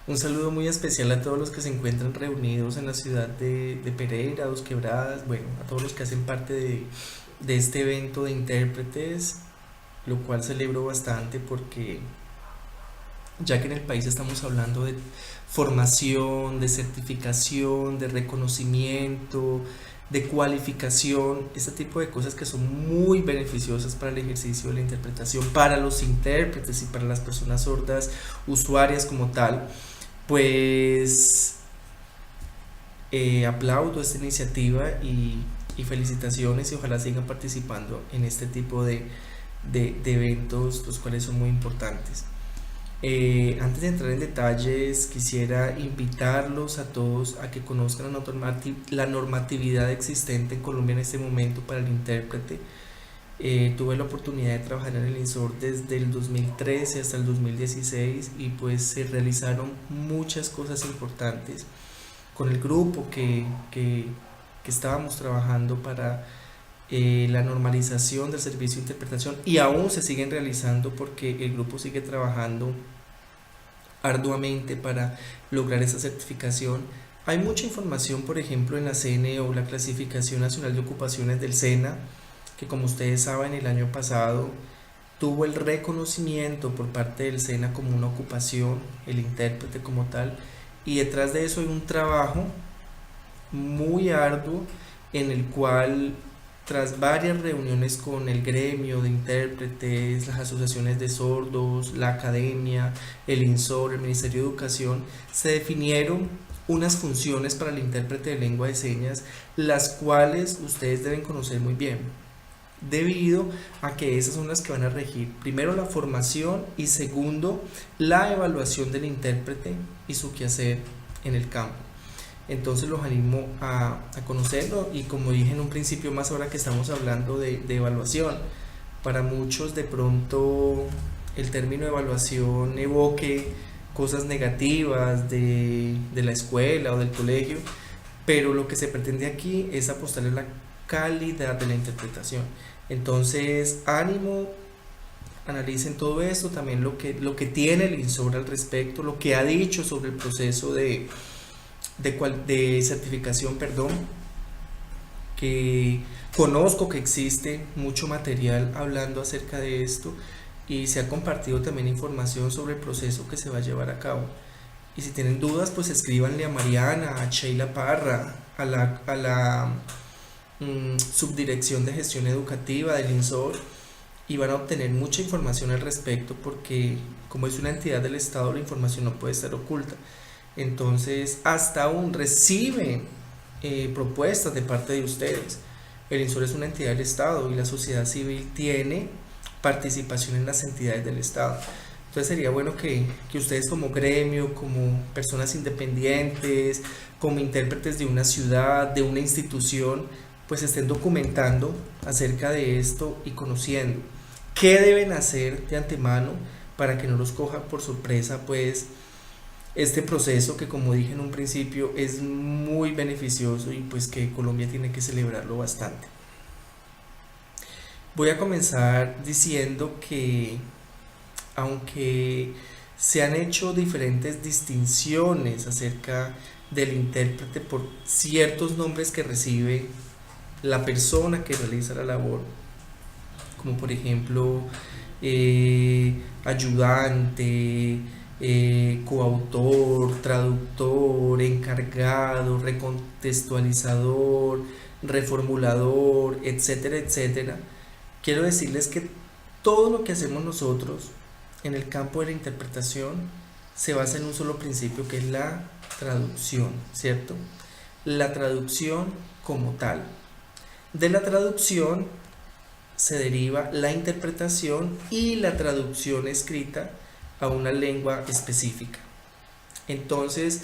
Un saludo muy especial a todos los que se encuentran reunidos en la ciudad de Pereira, Dos Quebradas, bueno, a todos los que hacen parte de este evento de intérpretes, lo cual celebro bastante porque ya que en el país estamos hablando de formación, de certificación, de reconocimiento, de cualificación, este tipo de cosas que son muy beneficiosas para el ejercicio de la interpretación, para los intérpretes y para las personas sordas, usuarias como tal, pues aplaudo esta iniciativa y felicitaciones y ojalá sigan participando en este tipo de eventos, los cuales son muy importantes. Antes de entrar en detalles, quisiera invitarlos a todos a que conozcan la normatividad existente en Colombia en este momento para el intérprete. Tuve la oportunidad de trabajar en el INSOR desde el 2013 hasta el 2016 y pues se realizaron muchas cosas importantes con el grupo que estábamos trabajando para la normalización del servicio de interpretación y aún se siguen realizando porque el grupo sigue trabajando arduamente para lograr esa certificación. Hay mucha información, por ejemplo, en la CNE o la Clasificación Nacional de Ocupaciones del SENA, que como ustedes saben el año pasado tuvo el reconocimiento por parte del SENA como una ocupación, el intérprete como tal, y detrás de eso hay un trabajo muy arduo en el cual tras varias reuniones con el gremio de intérpretes, las asociaciones de sordos, la academia, el INSOR, el Ministerio de Educación, se definieron unas funciones para el intérprete de lengua de señas, las cuales ustedes deben conocer muy bien, debido a que esas son las que van a regir primero la formación y segundo la evaluación del intérprete y su quehacer en el campo. Entonces los animo a conocerlo y como dije en un principio, más ahora que estamos hablando de evaluación, para muchos de pronto el término evaluación evoque cosas negativas de la escuela o del colegio, pero lo que se pretende aquí es apostarle a la calidad de la interpretación. Entonces, ánimo, analicen todo esto, también lo que tiene el INSOR al respecto, lo que ha dicho sobre el proceso de certificación, perdón, que conozco que existe mucho material hablando acerca de esto y se ha compartido también información sobre el proceso que se va a llevar a cabo. Y si tienen dudas, pues escríbanle a Mariana, a Sheila Parra, a la subdirección de gestión educativa del INSOR y van a obtener mucha información al respecto porque como es una entidad del Estado la información no puede estar oculta. Entonces hasta aún reciben propuestas de parte de ustedes. El INSOR es una entidad del Estado y la sociedad civil tiene participación en las entidades del Estado. Entonces sería bueno que ustedes como gremio, como personas independientes, como intérpretes de una ciudad, de una institución, pues estén documentando acerca de esto y conociendo qué deben hacer de antemano para que no los coja por sorpresa pues este proceso que como dije en un principio es muy beneficioso y pues que Colombia tiene que celebrarlo bastante. Voy a comenzar diciendo que aunque se han hecho diferentes distinciones acerca del intérprete por ciertos nombres que recibe la persona que realiza la labor, como por ejemplo ayudante, coautor, traductor, encargado, recontextualizador, reformulador, etcétera, etcétera. Quiero decirles que todo lo que hacemos nosotros en el campo de la interpretación se basa en un solo principio que es la traducción, ¿cierto? La traducción como tal. De la traducción se deriva la interpretación y la traducción escrita a una lengua específica. Entonces,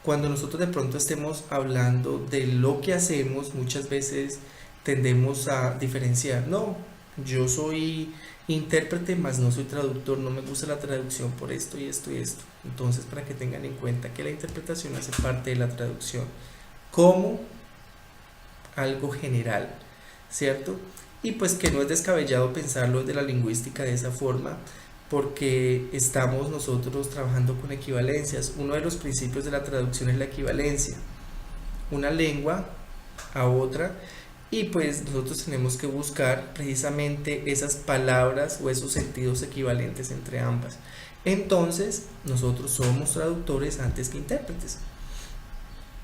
cuando nosotros de pronto estemos hablando de lo que hacemos, muchas veces tendemos a diferenciar. No, yo soy intérprete, más no soy traductor, no me gusta la traducción por esto y esto y esto. Entonces, para que tengan en cuenta que la interpretación hace parte de la traducción como algo general, ¿cierto? Y pues que no es descabellado pensarlo desde la lingüística de esa forma, porque estamos nosotros trabajando con equivalencias. Uno de los principios de la traducción es la equivalencia, una lengua a otra, y pues nosotros tenemos que buscar precisamente esas palabras o esos sentidos equivalentes entre ambas. Entonces nosotros somos traductores antes que intérpretes.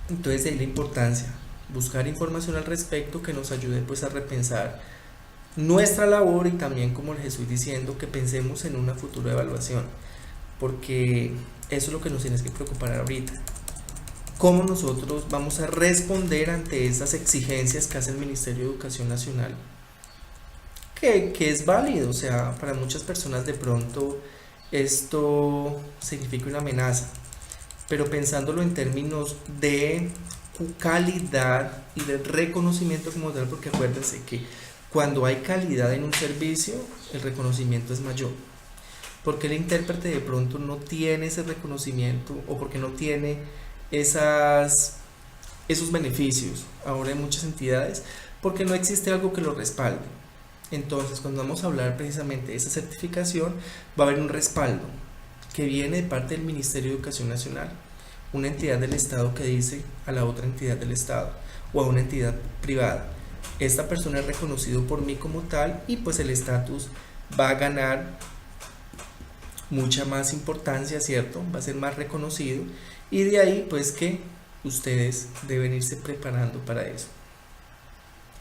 Entonces ahí la importancia, buscar información al respecto que nos ayude pues a repensar nuestra labor, y también, como les estoy diciendo, que pensemos en una futura evaluación, porque eso es lo que nos tienes que preocupar ahorita. ¿Cómo nosotros vamos a responder ante esas exigencias que hace el Ministerio de Educación Nacional? Que es válido, o sea, para muchas personas de pronto esto significa una amenaza, pero pensándolo en términos de calidad y de reconocimiento como tal, porque acuérdense que cuando hay calidad en un servicio, el reconocimiento es mayor. Porque el intérprete de pronto no tiene ese reconocimiento, o porque no tiene esos beneficios ahora en muchas entidades, porque no existe algo que lo respalde. Entonces, cuando vamos a hablar precisamente de esa certificación, va a haber un respaldo que viene de parte del Ministerio de Educación Nacional, una entidad del Estado que dice a la otra entidad del Estado o a una entidad privada: esta persona es reconocido por mí como tal, y pues el estatus va a ganar mucha más importancia, ¿cierto? Va a ser más reconocido, y de ahí pues que ustedes deben irse preparando para eso,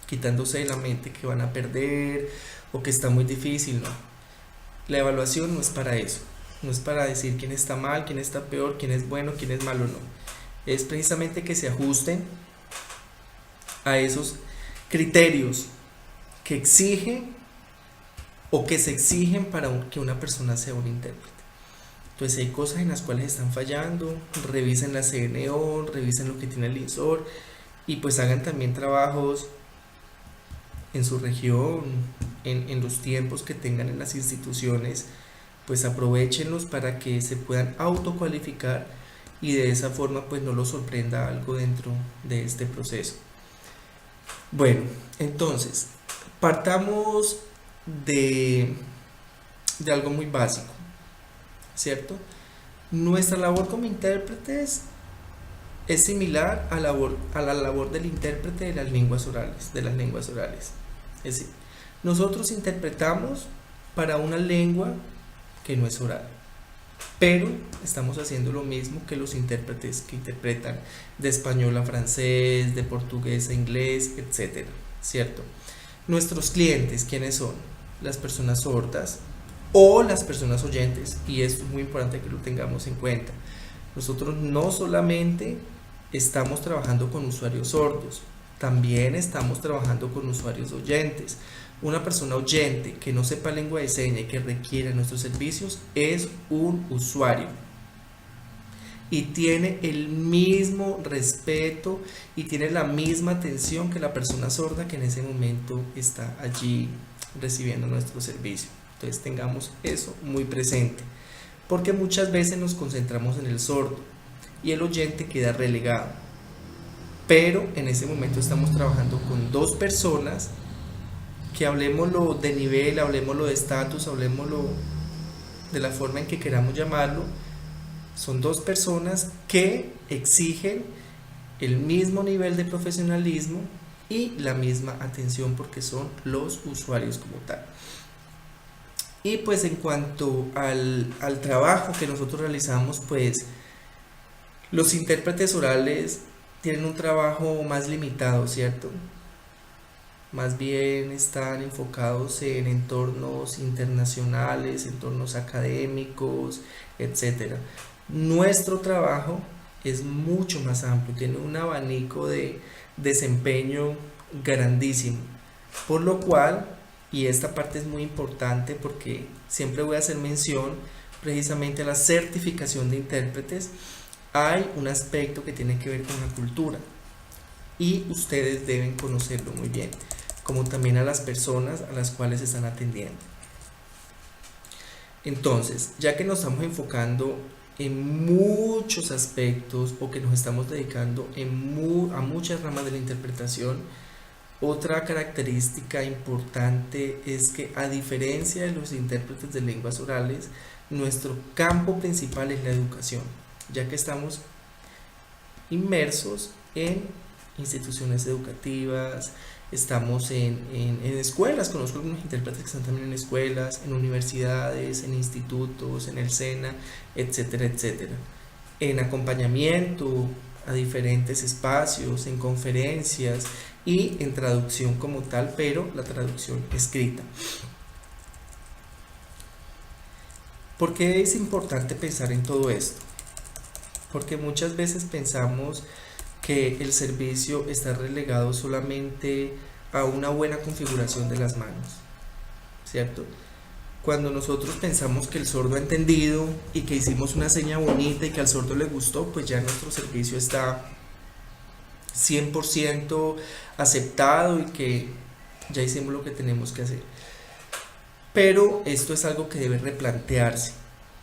quitándose de la mente que van a perder o que está muy difícil. No, la evaluación no es para eso, no es para decir quién está mal, quién está peor, quién es bueno, quién es malo, no. Es precisamente que se ajusten a esos criterios que exigen o que se exigen para que una persona sea un intérprete. Entonces, si hay cosas en las cuales están fallando, revisen la CNO, revisen lo que tiene el INSOR, y pues hagan también trabajos en su región, en los tiempos que tengan en las instituciones, pues aprovechenlos para que se puedan autocualificar, y de esa forma pues no los sorprenda algo dentro de este proceso. Bueno, entonces, partamos de algo muy básico, ¿cierto? Nuestra labor como intérpretes es similar a la labor del intérprete de las lenguas orales, Es decir, nosotros interpretamos para una lengua que no es oral, pero estamos haciendo lo mismo que los intérpretes que interpretan de español a francés, de portugués a inglés, etcétera, ¿cierto? Nuestros clientes, ¿quiénes son? Las personas sordas o las personas oyentes, y esto es muy importante que lo tengamos en cuenta. Nosotros no solamente estamos trabajando con usuarios sordos, también estamos trabajando con usuarios oyentes. Una persona oyente que no sepa lengua de señas y que requiere nuestros servicios es un usuario, y tiene el mismo respeto y tiene la misma atención que la persona sorda que en ese momento está allí recibiendo nuestro servicio. Entonces tengamos eso muy presente, porque muchas veces nos concentramos en el sordo y el oyente queda relegado, pero en ese momento estamos trabajando con dos personas que, hablemoslo de nivel, hablemoslo de estatus, hablemoslo de la forma en que queramos llamarlo, son dos personas que exigen el mismo nivel de profesionalismo y la misma atención, porque son los usuarios como tal. Y pues en cuanto al trabajo que nosotros realizamos, pues los intérpretes orales tienen un trabajo más limitado, ¿cierto? Más bien están enfocados en entornos internacionales, entornos académicos, etcétera. Nuestro trabajo es mucho más amplio, tiene un abanico de desempeño grandísimo, por lo cual, y esta parte es muy importante porque siempre voy a hacer mención precisamente a la certificación de intérpretes, hay un aspecto que tiene que ver con la cultura, y ustedes deben conocerlo muy bien, como también a las personas a las cuales están atendiendo. Entonces, ya que nos estamos enfocando en muchos aspectos, o que nos estamos dedicando a muchas ramas de la interpretación, Otra característica importante es que, a diferencia de los intérpretes de lenguas orales, nuestro campo principal es la educación, ya que estamos inmersos en instituciones educativas, estamos en escuelas. Conozco algunos intérpretes que están también en escuelas, en universidades, en institutos, en el SENA, etcétera, etcétera. En acompañamiento a diferentes espacios, en conferencias y en traducción como tal, pero la traducción escrita. ¿Por qué es importante pensar en todo esto? Porque muchas veces pensamos que el servicio está relegado solamente a una buena configuración de las manos, ¿cierto? Cuando nosotros pensamos que el sordo ha entendido y que hicimos una seña bonita y que al sordo le gustó, pues ya nuestro servicio está 100% aceptado y que ya hicimos lo que tenemos que hacer. Pero esto es algo que debe replantearse.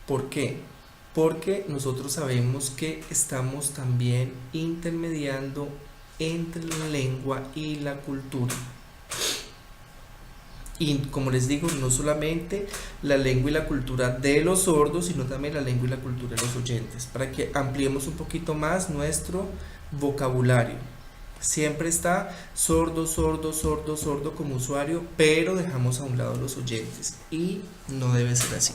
¿Por qué? Porque nosotros sabemos que estamos también intermediando entre la lengua y la cultura. Y como les digo, no solamente la lengua y la cultura de los sordos, sino también la lengua y la cultura de los oyentes, para que ampliemos un poquito más nuestro vocabulario. Siempre está sordo, sordo, sordo, sordo como usuario, pero dejamos a un lado los oyentes y no debe ser así.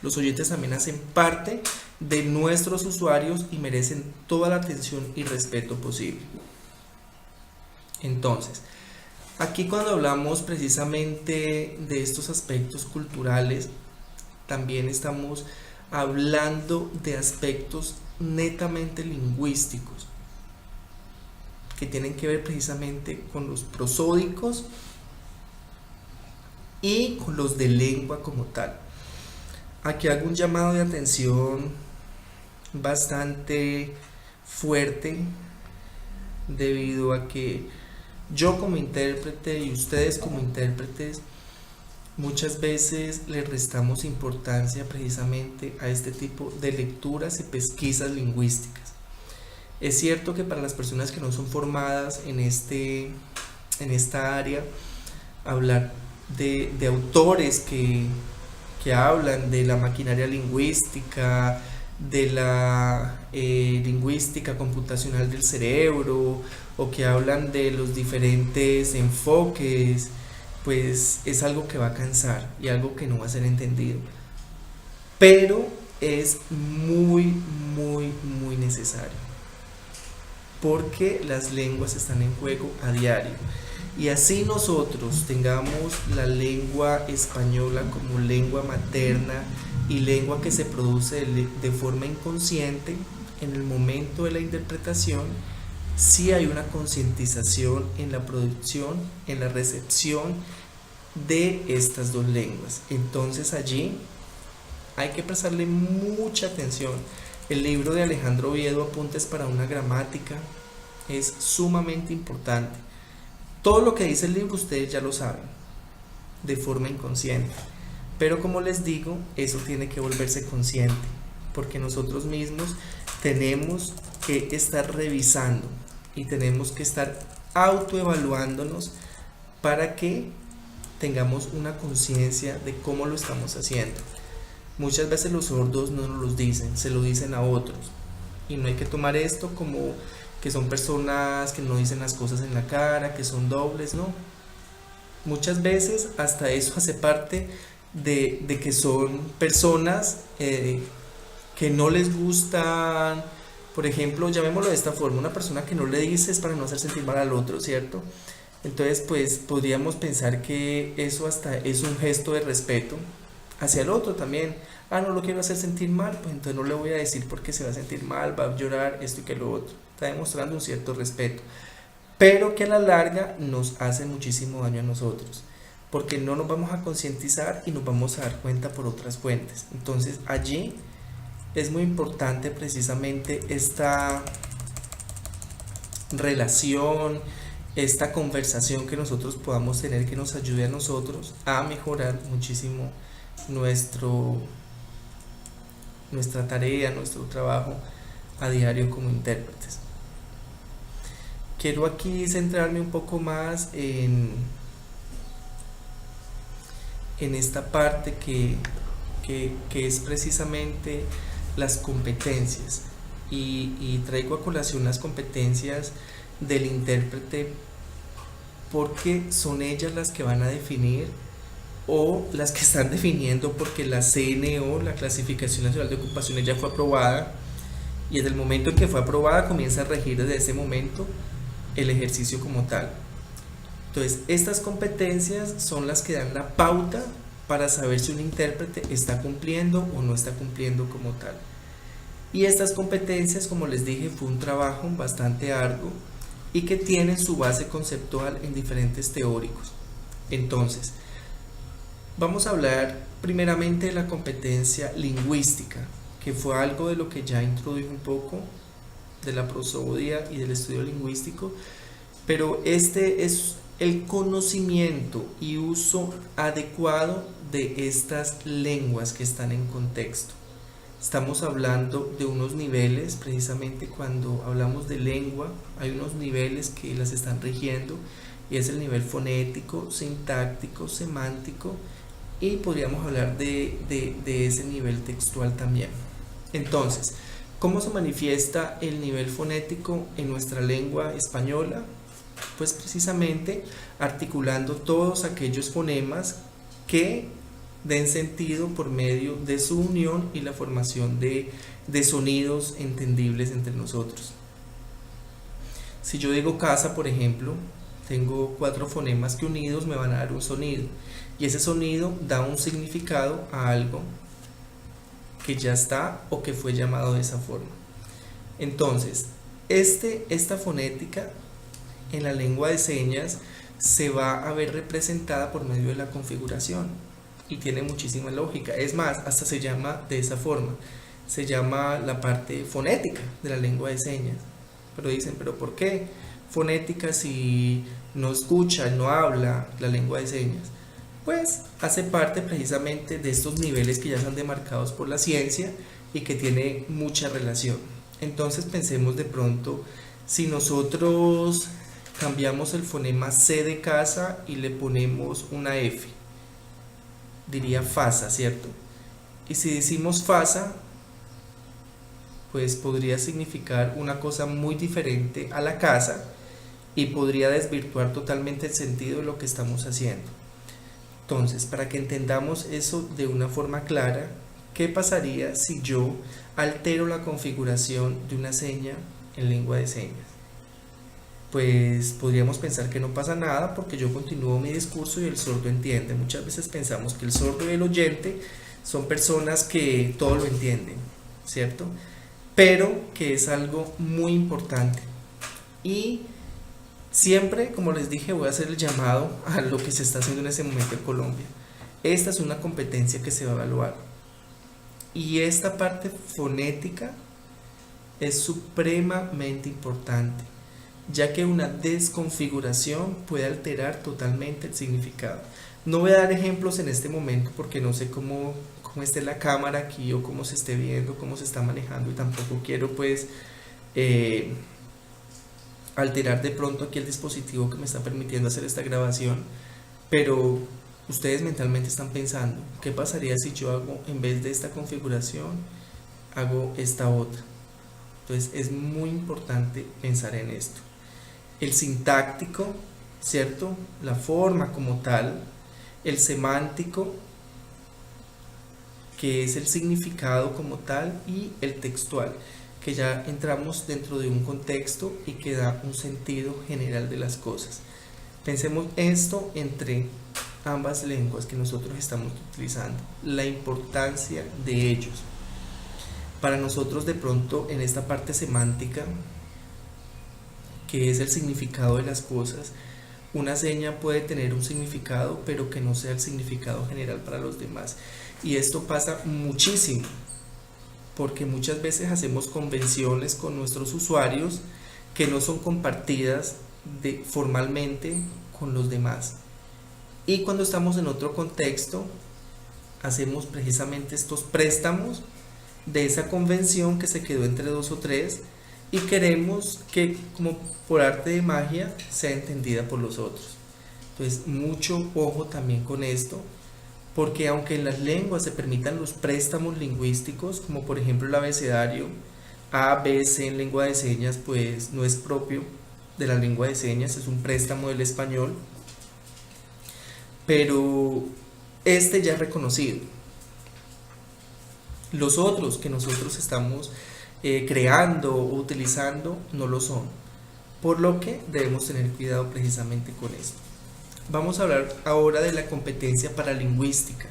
Los oyentes también hacen parte de nuestros usuarios y merecen toda la atención y respeto posible. Entonces, aquí cuando hablamos precisamente de estos aspectos culturales, también estamos hablando de aspectos netamente lingüísticos, que tienen que ver precisamente con los prosódicos y con los de lengua como tal. Aquí hago un llamado de atención bastante fuerte, debido a que yo como intérprete y ustedes como intérpretes muchas veces le restamos importancia precisamente a este tipo de lecturas y pesquisas lingüísticas. Es cierto que para las personas que no son formadas en esta área, hablar de autores que hablan de la maquinaria lingüística, de la lingüística computacional del cerebro, o que hablan de los diferentes enfoques, pues es algo que va a cansar y algo que no va a ser entendido. Pero es muy, muy, muy necesario, porque las lenguas están en juego a diario. Y así nosotros tengamos la lengua española como lengua materna y lengua que se produce de forma inconsciente, en el momento de la interpretación sí hay una concientización en la producción, en la recepción de estas dos lenguas. Entonces allí hay que prestarle mucha atención. El libro de Alejandro Oviedo, Apuntes para una gramática, es sumamente importante. Todo lo que dice el libro ustedes ya lo saben, de forma inconsciente. Pero como les digo, eso tiene que volverse consciente, porque nosotros mismos tenemos que estar revisando y tenemos que estar autoevaluándonos para que tengamos una conciencia de cómo lo estamos haciendo. Muchas veces los sordos no nos lo dicen, se lo dicen a otros. Y no hay que tomar esto como que son personas que no dicen las cosas en la cara, que son dobles, no. Muchas veces hasta eso hace parte de que son personas que no les gustan. Por ejemplo, llamémoslo de esta forma, una persona que no le dices para no hacer sentir mal al otro, ¿cierto? Entonces, pues podríamos pensar que eso hasta es un gesto de respeto hacia el otro también. No lo quiero hacer sentir mal, pues entonces no le voy a decir porque se va a sentir mal, va a llorar, esto y que lo otro. Está demostrando un cierto respeto, pero que a la larga nos hace muchísimo daño a nosotros, porque no nos vamos a concientizar y nos vamos a dar cuenta por otras fuentes. Entonces allí es muy importante precisamente esta relación, esta conversación que nosotros podamos tener, que nos ayude a nosotros a mejorar muchísimo nuestra tarea, nuestro trabajo a diario como intérpretes. quiero aquí centrarme un poco más en esta parte que es precisamente las competencias y traigo a colación las competencias del intérprete porque son ellas las que van a definir o las que están definiendo porque la CNO, la Clasificación Nacional de Ocupaciones, ya fue aprobada y desde el momento en que fue aprobada comienza a regir desde ese momento el ejercicio como tal. Entonces, estas competencias son las que dan la pauta para saber si un intérprete está cumpliendo o no está cumpliendo como tal. Y estas competencias, como les dije, fue un trabajo bastante arduo y que tienen su base conceptual en diferentes teóricos. Entonces, vamos a hablar primeramente de la competencia lingüística, que fue algo de lo que ya introduje un poco de la prosodia y del estudio lingüístico, pero este es el conocimiento y uso adecuado de estas lenguas que están en contexto. Estamos hablando de unos niveles, precisamente cuando hablamos de lengua, hay unos niveles que las están rigiendo y es el nivel fonético, sintáctico, semántico y podríamos hablar de ese nivel textual también. Entonces, ¿cómo se manifiesta el nivel fonético en nuestra lengua española? Pues precisamente articulando todos aquellos fonemas que den sentido por medio de su unión y la formación de sonidos entendibles entre nosotros. Si yo digo casa, por ejemplo, tengo 4 fonemas que unidos me van a dar un sonido y ese sonido da un significado a algo que ya está o que fue llamado de esa forma. Entonces, esta fonética en la lengua de señas se va a ver representada por medio de la configuración y tiene muchísima lógica. Es más, hasta se llama de esa forma, se llama la parte fonética de la lengua de señas. Pero dicen, ¿pero por qué fonética si no escucha, no habla la lengua de señas? Pues hace parte precisamente de estos niveles que ya son demarcados por la ciencia y que tiene mucha relación. Entonces pensemos de pronto, si nosotros cambiamos el fonema C de casa y le ponemos una F, diría fasa, ¿cierto? Y si decimos fasa, pues podría significar una cosa muy diferente a la casa y podría desvirtuar totalmente el sentido de lo que estamos haciendo. Entonces, para que entendamos eso de una forma clara, ¿qué pasaría si yo altero la configuración de una seña en lengua de señas? Pues podríamos pensar que no pasa nada porque yo continúo mi discurso y el sordo entiende. Muchas veces pensamos que el sordo y el oyente son personas que todo lo entienden, ¿cierto? Pero que es algo muy importante. Y siempre, como les dije, voy a hacer el llamado a lo que se está haciendo en ese momento en Colombia. Esta es una competencia que se va a evaluar. Y esta parte fonética es supremamente importante, ya que una desconfiguración puede alterar totalmente el significado. No voy a dar ejemplos en este momento porque no sé cómo esté la cámara aquí o cómo se esté viendo, cómo se está manejando y tampoco quiero pues alterar de pronto aquí el dispositivo que me está permitiendo hacer esta grabación, pero ustedes mentalmente están pensando, ¿qué pasaría si yo hago, en vez de esta configuración, hago esta otra? Entonces es muy importante pensar en esto. El sintáctico, ¿cierto? La forma como tal, el semántico, que es el significado como tal, y el textual, que ya entramos dentro de un contexto y que da un sentido general de las cosas. Pensemos esto entre ambas lenguas que nosotros estamos utilizando, la importancia de ellos. Para nosotros de pronto en esta parte semántica, que es el significado de las cosas, una seña puede tener un significado pero que no sea el significado general para los demás, y esto pasa muchísimo porque muchas veces hacemos convenciones con nuestros usuarios que no son compartidas formalmente con los demás, y cuando estamos en otro contexto hacemos precisamente estos préstamos de esa convención que se quedó entre 2 o 3 y queremos que como por arte de magia sea entendida por los otros. Entonces, mucho ojo también con esto, porque aunque en las lenguas se permitan los préstamos lingüísticos, como por ejemplo el abecedario A, B, C en lengua de señas, pues no es propio de la lengua de señas, es un préstamo del español, pero este ya es reconocido. Los otros que nosotros estamos creando o utilizando no lo son, por lo que debemos tener cuidado precisamente con esto. Vamos a hablar ahora de la competencia paralingüística,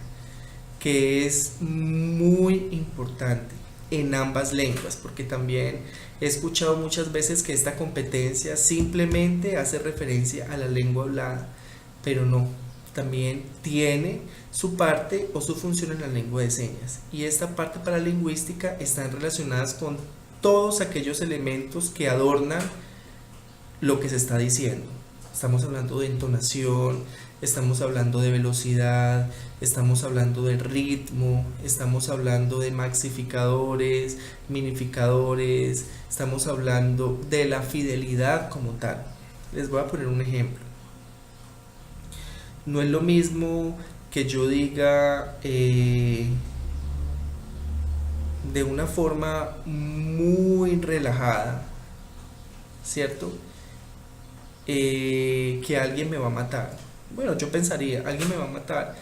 que es muy importante en ambas lenguas, porque también he escuchado muchas veces que esta competencia simplemente hace referencia a la lengua hablada, pero no, también tiene su parte o su función en la lengua de señas. Y esta parte paralingüística están relacionadas con todos aquellos elementos que adornan lo que se está diciendo. Estamos hablando de entonación, estamos hablando de velocidad, estamos hablando de ritmo, estamos hablando de maxificadores, minificadores, estamos hablando de la fidelidad como tal. Les voy a poner un ejemplo. No es lo mismo que yo diga de una forma muy relajada, ¿cierto? Que alguien me va a matar. Bueno, yo pensaría, alguien me va a matar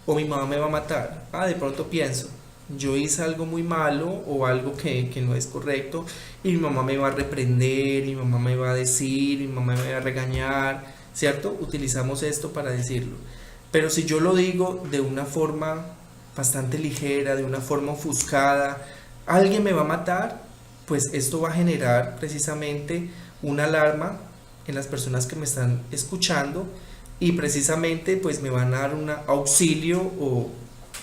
o mi mamá me va a matar. De pronto pienso, yo hice algo muy malo o algo que no es correcto y mi mamá me va a reprender, mi mamá me va a decir, mi mamá me va a regañar, ¿cierto? Utilizamos esto para decirlo. Pero si yo lo digo de una forma bastante ligera, de una forma ofuscada, alguien me va a matar, pues esto va a generar precisamente una alarma en las personas que me están escuchando y precisamente pues me van a dar un auxilio o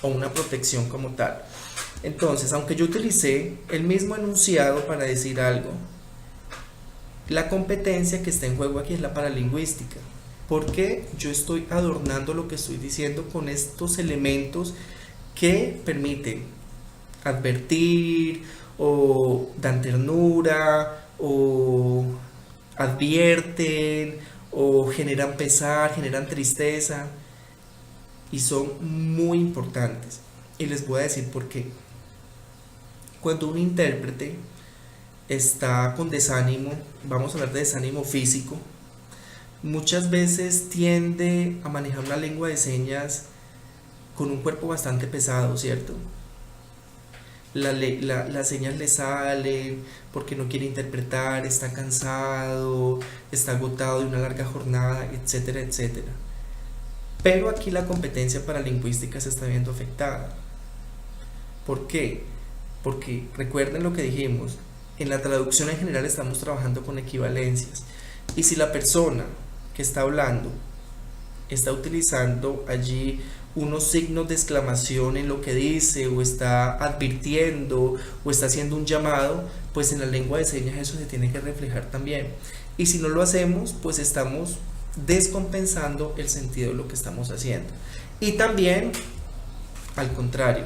una protección como tal. Entonces, aunque yo utilicé el mismo enunciado para decir algo, la competencia que está en juego aquí es la paralingüística, porque yo estoy adornando lo que estoy diciendo con estos elementos que permiten advertir o dan ternura o advierten o generan pesar, generan tristeza y son muy importantes. Y les voy a decir por qué. Cuando un intérprete está con desánimo, vamos a hablar de desánimo físico, muchas veces tiende a manejar una lengua de señas con un cuerpo bastante pesado, ¿cierto? Las señas le salen porque no quiere interpretar, está cansado, está agotado de una larga jornada, etcétera, etcétera. Pero aquí la competencia paralingüística se está viendo afectada. ¿Por qué? Porque recuerden lo que dijimos, en la traducción en general estamos trabajando con equivalencias. Y si la persona que está hablando está utilizando allí unos signos de exclamación en lo que dice o está advirtiendo o está haciendo un llamado, pues en la lengua de señas eso se tiene que reflejar también. Y si no lo hacemos, pues estamos descompensando el sentido de lo que estamos haciendo. Y también, al contrario,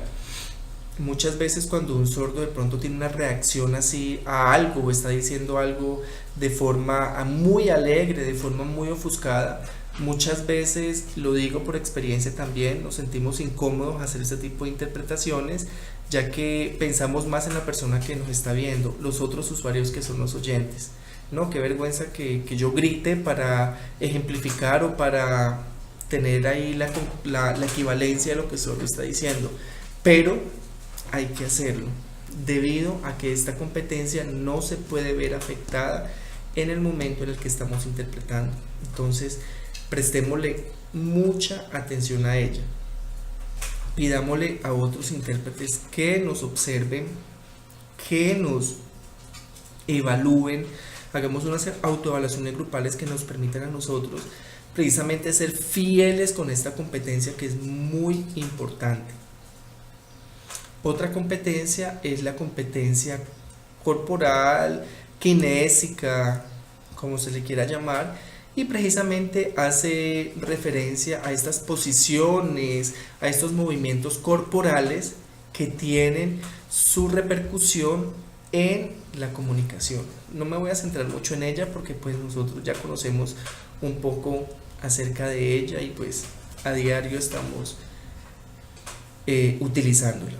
muchas veces cuando un sordo de pronto tiene una reacción así a algo o está diciendo algo de forma muy alegre, de forma muy ofuscada, muchas veces, lo digo por experiencia también, nos sentimos incómodos hacer este tipo de interpretaciones, ya que pensamos más en la persona que nos está viendo, los otros usuarios que son los oyentes. No, qué vergüenza que yo grite para ejemplificar o para tener ahí la equivalencia de lo que solo está diciendo, pero hay que hacerlo debido a que esta competencia no se puede ver afectada en el momento en el que estamos interpretando. Entonces, prestémosle mucha atención a ella. Pidámosle a otros intérpretes que nos observen, que nos evalúen, hagamos unas autoevaluaciones grupales que nos permitan a nosotros precisamente ser fieles con esta competencia que es muy importante. Otra competencia es la competencia corporal, kinésica, como se le quiera llamar, y precisamente hace referencia a estas posiciones, a estos movimientos corporales que tienen su repercusión en la comunicación. No me voy a centrar mucho en ella porque pues nosotros ya conocemos un poco acerca de ella y pues a diario estamos utilizándola.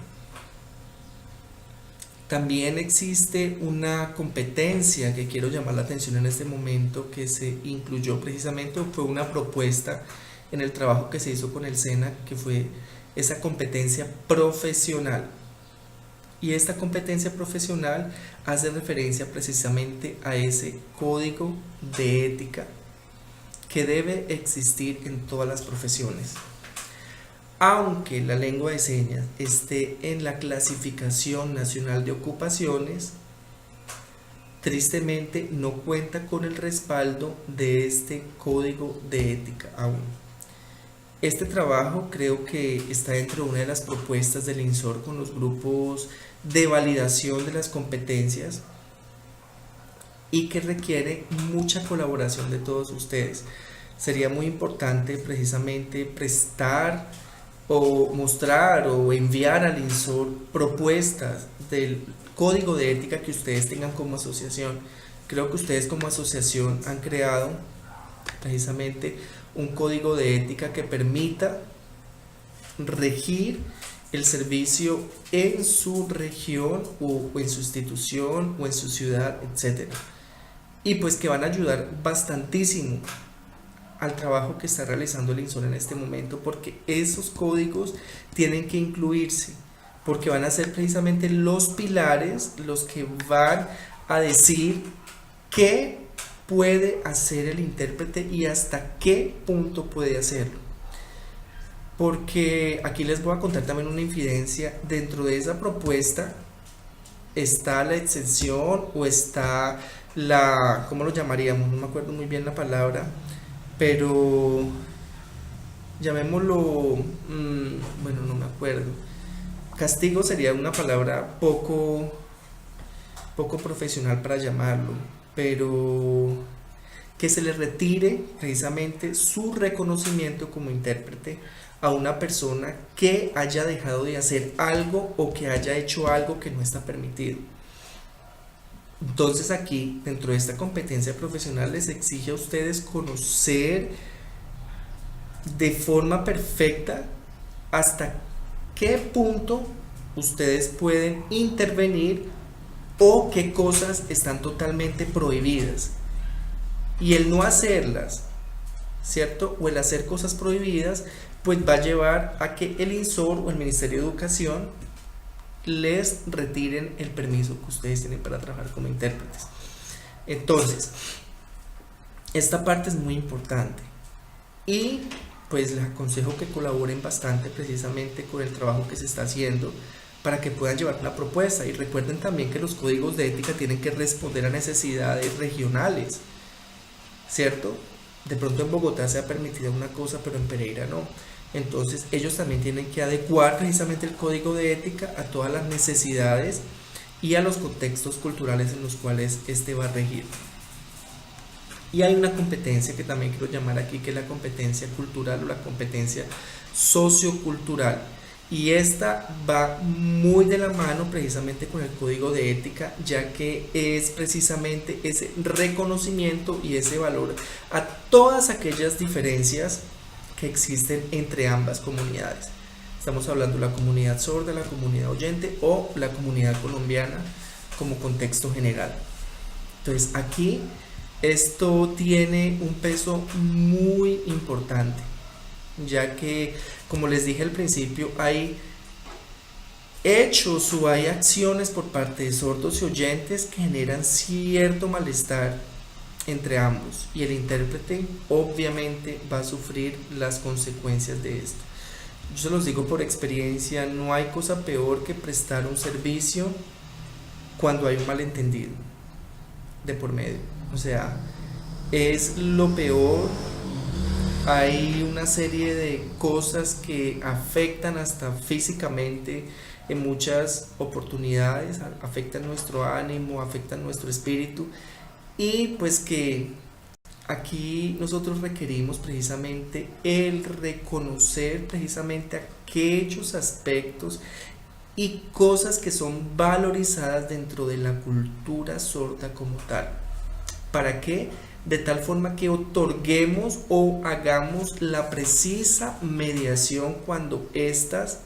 También existe una competencia que quiero llamar la atención en este momento, que se incluyó precisamente, fue una propuesta en el trabajo que se hizo con el SENA, que fue esa competencia profesional. Y esta competencia profesional hace referencia precisamente a ese código de ética que debe existir en todas las profesiones. Aunque la lengua de señas esté en la Clasificación Nacional de Ocupaciones, tristemente no cuenta con el respaldo de este código de ética aún. Este trabajo creo que está dentro de una de las propuestas del INSOR con los grupos de validación de las competencias y que requiere mucha colaboración de todos ustedes. Sería muy importante precisamente prestar o mostrar o enviar al INSOR propuestas del código de ética que ustedes tengan como asociación. Creo que ustedes como asociación han creado precisamente un código de ética que permita regir el servicio en su región o en su institución o en su ciudad, etc. Y pues que van a ayudar bastantísimo al trabajo que está realizando el INSOR en este momento, porque esos códigos tienen que incluirse, porque van a ser precisamente los pilares los que van a decir qué puede hacer el intérprete y hasta qué punto puede hacerlo. Porque aquí les voy a contar también una infidencia. Dentro de esa propuesta está la exención o está la, ¿cómo lo llamaríamos? No me acuerdo muy bien la palabra, pero llamémoslo, bueno, no me acuerdo. Castigo sería una palabra poco profesional para llamarlo, pero que se le retire precisamente su reconocimiento como intérprete a una persona que haya dejado de hacer algo o que haya hecho algo que no está permitido. Entonces aquí, dentro de esta competencia profesional, les exige a ustedes conocer de forma perfecta hasta qué punto ustedes pueden intervenir o qué cosas están totalmente prohibidas. Y el no hacerlas, ¿cierto? O el hacer cosas prohibidas, pues va a llevar a que el INSOR o el Ministerio de Educación les retiren el permiso que ustedes tienen para trabajar como intérpretes. Entonces, esta parte es muy importante y pues les aconsejo que colaboren bastante precisamente con el trabajo que se está haciendo para que puedan llevar una propuesta. Y recuerden también que los códigos de ética tienen que responder a necesidades regionales, ¿cierto? De pronto en Bogotá se ha permitido una cosa, pero en Pereira no. Entonces ellos también tienen que adecuar precisamente el código de ética a todas las necesidades y a los contextos culturales en los cuales este va a regir. Y hay una competencia que también quiero llamar aquí, que es la competencia cultural o la competencia sociocultural. Y esta va muy de la mano precisamente con el código de ética, ya que es precisamente ese reconocimiento y ese valor a todas aquellas diferencias que existen entre ambas comunidades. Estamos hablando de la comunidad sorda, la comunidad oyente o la comunidad colombiana como contexto general. Entonces aquí esto tiene un peso muy importante, ya que, como les dije al principio, hay hechos o hay acciones por parte de sordos y oyentes que generan cierto malestar entre ambos, y el intérprete obviamente va a sufrir las consecuencias de esto. Yo se los digo por experiencia, no hay cosa peor que prestar un servicio cuando hay un malentendido de por medio. O sea, es lo peor. Hay una serie de cosas que afectan hasta físicamente en muchas oportunidades, afectan nuestro ánimo, afectan nuestro espíritu, y pues que aquí nosotros requerimos precisamente el reconocer precisamente aquellos aspectos y cosas que son valorizadas dentro de la cultura sorda como tal. ¿Para qué? De tal forma que otorguemos o hagamos la precisa mediación cuando estas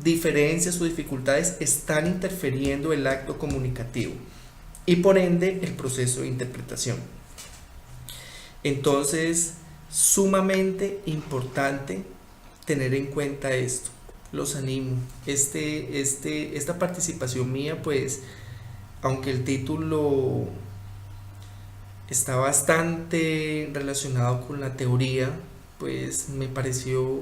diferencias o dificultades están interfiriendo el acto comunicativo y por ende el proceso de interpretación. Entonces, sumamente importante tener en cuenta esto. Los animo. Esta participación mía, pues, aunque el título está bastante relacionado con la teoría, pues me pareció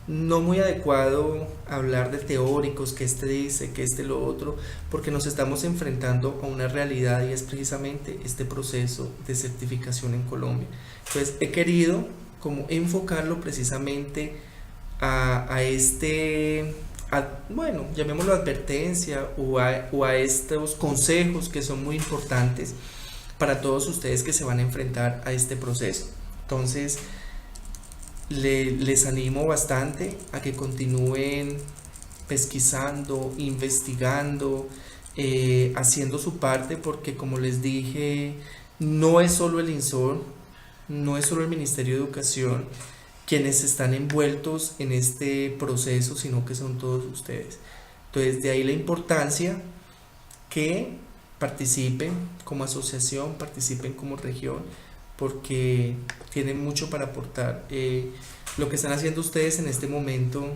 no muy adecuado hablar de teóricos, que este dice, que este lo otro, porque nos estamos enfrentando a una realidad y es precisamente este proceso de certificación en Colombia. Entonces he querido como enfocarlo precisamente bueno, llamémoslo advertencia o a estos consejos que son muy importantes para todos ustedes que se van a enfrentar a este proceso. Entonces, les animo bastante a que continúen pesquisando, investigando, haciendo su parte, porque como les dije, no es solo el INSOR, no es solo el Ministerio de Educación quienes están envueltos en este proceso, sino que son todos ustedes. Entonces, de ahí la importancia que participen como asociación, participen como región, porque tienen mucho para aportar. Lo que están haciendo ustedes en este momento,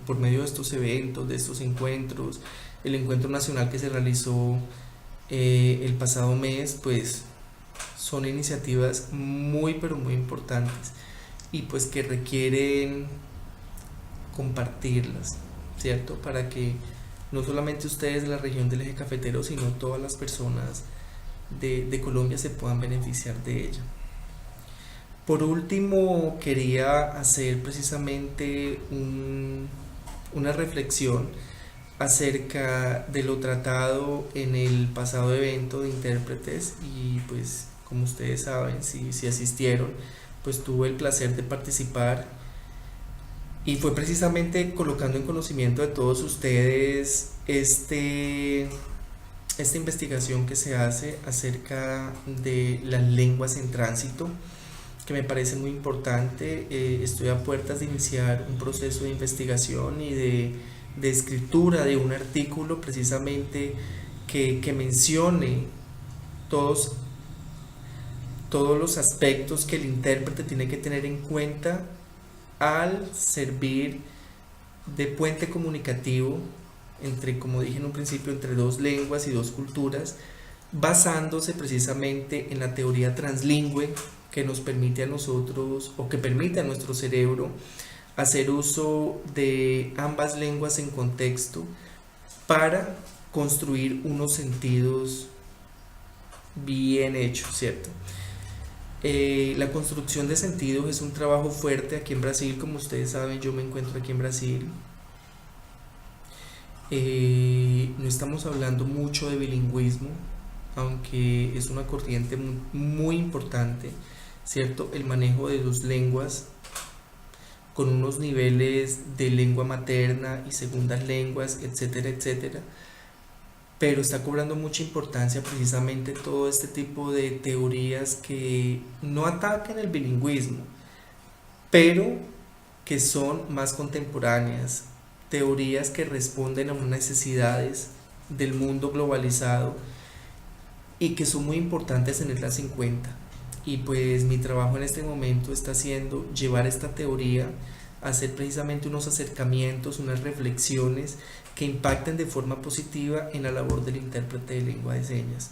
por medio de estos eventos, de estos encuentros, el encuentro nacional que se realizó el pasado mes, pues son iniciativas muy pero muy importantes y pues que requieren compartirlas, ¿cierto? Para que no solamente ustedes de la región del eje cafetero, sino todas las personas de Colombia se puedan beneficiar de ella. Por último, quería hacer precisamente una reflexión acerca de lo tratado en el pasado evento de intérpretes y pues como ustedes saben, si asistieron, pues tuve el placer de participar y fue precisamente colocando en conocimiento de todos ustedes esta investigación que se hace acerca de las lenguas en tránsito, que me parece muy importante. Estoy a puertas de iniciar un proceso de investigación y de escritura de un artículo precisamente que mencione todos los aspectos que el intérprete tiene que tener en cuenta al servir de puente comunicativo entre, como dije en un principio, entre dos lenguas y dos culturas, basándose precisamente en la teoría translingüe que nos permite a nosotros o que permite a nuestro cerebro hacer uso de ambas lenguas en contexto para construir unos sentidos bien hechos, ¿cierto? La construcción de sentidos es un trabajo fuerte aquí en Brasil, como ustedes saben, yo me encuentro aquí en Brasil. No estamos hablando mucho de bilingüismo, aunque es una corriente muy importante, ¿cierto? El manejo de dos lenguas con unos niveles de lengua materna y segundas lenguas, etcétera, etcétera. Pero está cobrando mucha importancia precisamente todo este tipo de teorías que no atacan el bilingüismo, pero que son más contemporáneas, teorías que responden a unas necesidades del mundo globalizado y que son muy importantes tenerlas en cuenta. Y pues mi trabajo en este momento está siendo llevar esta teoría, hacer precisamente unos acercamientos, unas reflexiones que impacten de forma positiva en la labor del intérprete de lengua de señas.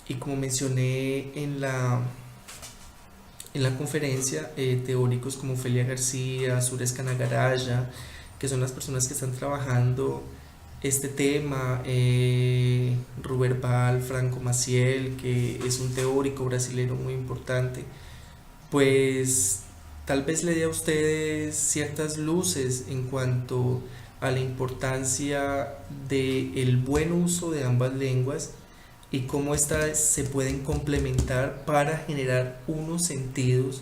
Y como mencioné en la conferencia, teóricos como Ofelia García, Suresh Canagaraya, que son las personas que están trabajando este tema, Robert Ball, Franco Maciel, que es un teórico brasileño muy importante, pues tal vez le dé a ustedes ciertas luces en cuanto a la importancia del buen uso de ambas lenguas y cómo éstas se pueden complementar para generar unos sentidos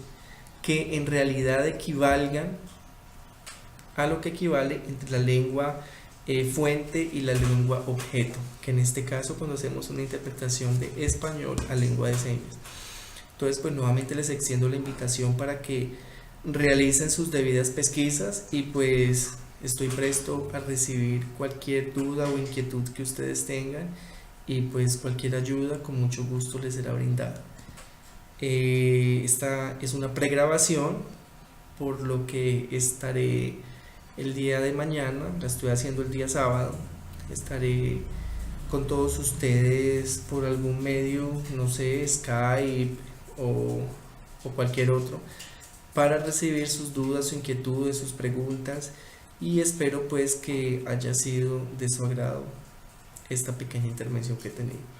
que en realidad equivalgan a lo que equivale entre la lengua fuente y la lengua objeto, que en este caso cuando hacemos una interpretación de español a lengua de señas. Entonces, pues nuevamente les extiendo la invitación para que realicen sus debidas pesquisas y pues estoy presto a recibir cualquier duda o inquietud que ustedes tengan y pues cualquier ayuda con mucho gusto les será brindada. Esta es una pregrabación, por lo que estaré el día de mañana, la estoy haciendo el día sábado, estaré con todos ustedes por algún medio, no sé, Skype o cualquier otro, para recibir sus dudas, sus inquietudes, sus preguntas, y espero pues que haya sido de su agrado esta pequeña intervención que he tenido.